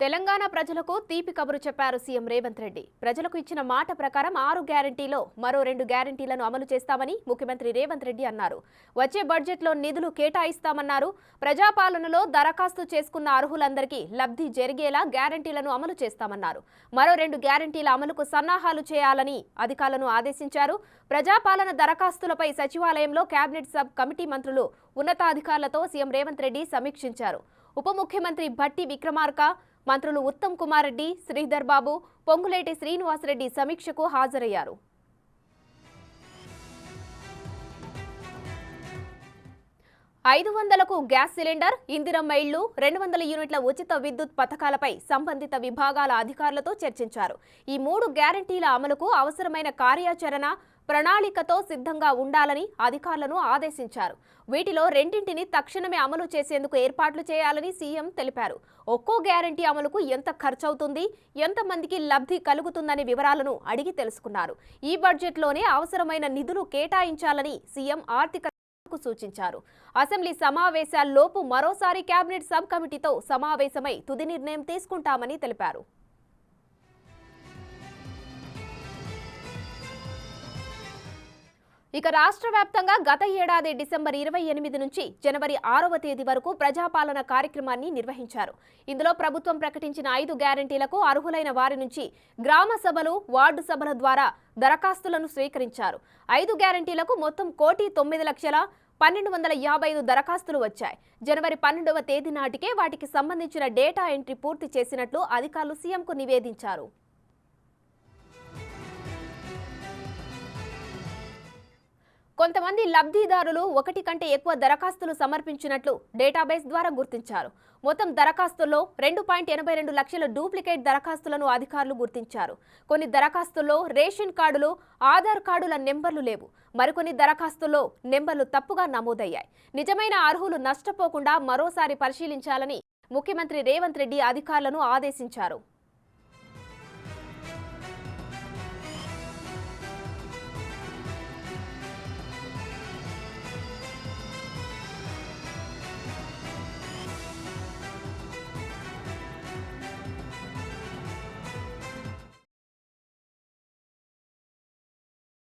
తెలంగాణ ప్రజలకు తీపి కబురు చెప్పారు సీఎం రేవంత్ రెడ్డి. ప్రజలకు ఇచ్చిన మాట ప్రకారం 6 గ్యారెంటీలో మరో 2 గ్యారెంటీలను అమలు చేస్తామని ముఖ్యమంత్రి రేవంత్ రెడ్డి అన్నారు. వచ్చే బడ్జెట్లో నిధులు కేటాయిస్తామన్నారు. ప్రజాపాలనలో దరఖాస్తు చేసుకున్న అర్హులందరికీ లబ్ధి జరిగేలా గ్యారెంటీలను అమలు చేస్తామన్నారు. మరో 2 గ్యారెంటీల అమలుకు సన్నాహాలు చేయాలని అధికారులను ఆదేశించారు. ప్రజాపాలన దరఖాస్తులపై సచివాలయంలో కేబినెట్ సబ్ కమిటీ మంత్రులు ఉన్నతాధికారులతో సీఎం రేవంత్ రెడ్డి సమీక్షించారు. ఉప ముఖ్యమంత్రి భట్టి విక్రమార్క, మంత్రులు ఉత్తమ్ కుమార్ రెడ్డి, శ్రీధర్ బాబు, పొంగులేటి శ్రీనివాసరెడ్డి సమీక్షకు హాజరయ్యారు. 500కు గ్యాస్ సిలిండర్, ఇందిరమ్మ ఇళ్లు, 200 యూనిట్ల ఉచిత విద్యుత్ పథకాలపై సంబంధిత విభాగాల అధికారులతో చర్చించారు. ఈ 3 గ్యారెంటీల అమలుకు అవసరమైన కార్యాచరణ ప్రణాళికతో సిద్ధంగా ఉండాలని అధికారులను ఆదేశించారు. వీటిలో 2ంటిని తక్షణమే అమలు చేసేందుకు ఏర్పాట్లు చేయాలని సీఎం తెలిపారు. ఒక్కో గ్యారెంటీ అమలుకు ఎంత ఖర్చవుతుంది, ఎంతమందికి లబ్ధి కలుగుతుందనే వివరాలను అడిగి తెలుసుకున్నారు. ఈ బడ్జెట్లోనే అవసరమైన నిధులు కేటాయించాలని సీఎం ఆర్థిక సూచించారు. అసెంబ్లీ సమావేశాల్లోపు మరోసారి కేబినెట్ సబ్ కమిటీతో సమావేశమై తుది నిర్ణయం తీసుకుంటామని తెలిపారు. ఇక రాష్ట్ర వ్యాప్తంగా గత ఏడాది డిసెంబర్ 28 నుంచి జనవరి 6వ తేదీ వరకు ప్రజాపాలన కార్యక్రమాన్ని నిర్వహించారు. ఇందులో ప్రభుత్వం ప్రకటించిన 5 గ్యారెంటీలకు అర్హులైన వారి నుంచి గ్రామ సభలు, వార్డు సభల ద్వారా దరఖాస్తులను స్వీకరించారు. 5 గ్యారెంటీలకు మొత్తం 1,09,1255 దరఖాస్తులు వచ్చాయి. జనవరి 12వ తేదీ నాటికే వాటికి సంబంధించిన డేటా ఎంట్రీ పూర్తి చేసినట్లు అధికారులు సీఎంకు నివేదించారు. కొంతమంది లబ్ధిదారులు 1 కంటే ఎక్కువ దరఖాస్తులు సమర్పించినట్లు డేటాబేస్ ద్వారా గుర్తించారు. మొత్తం దరఖాస్తుల్లో 2.82 లక్షల డూప్లికేట్ దరఖాస్తులను అధికారులు గుర్తించారు. కొన్ని దరఖాస్తుల్లో రేషన్ కార్డులు, ఆధార్ కార్డుల నెంబర్లు లేవు. మరికొన్ని దరఖాస్తుల్లో నెంబర్లు తప్పుగా నమోదయ్యాయి. నిజమైన అర్హులు నష్టపోకుండా మరోసారి పరిశీలించాలని ముఖ్యమంత్రి రేవంత్ రెడ్డి అధికారులను ఆదేశించారు.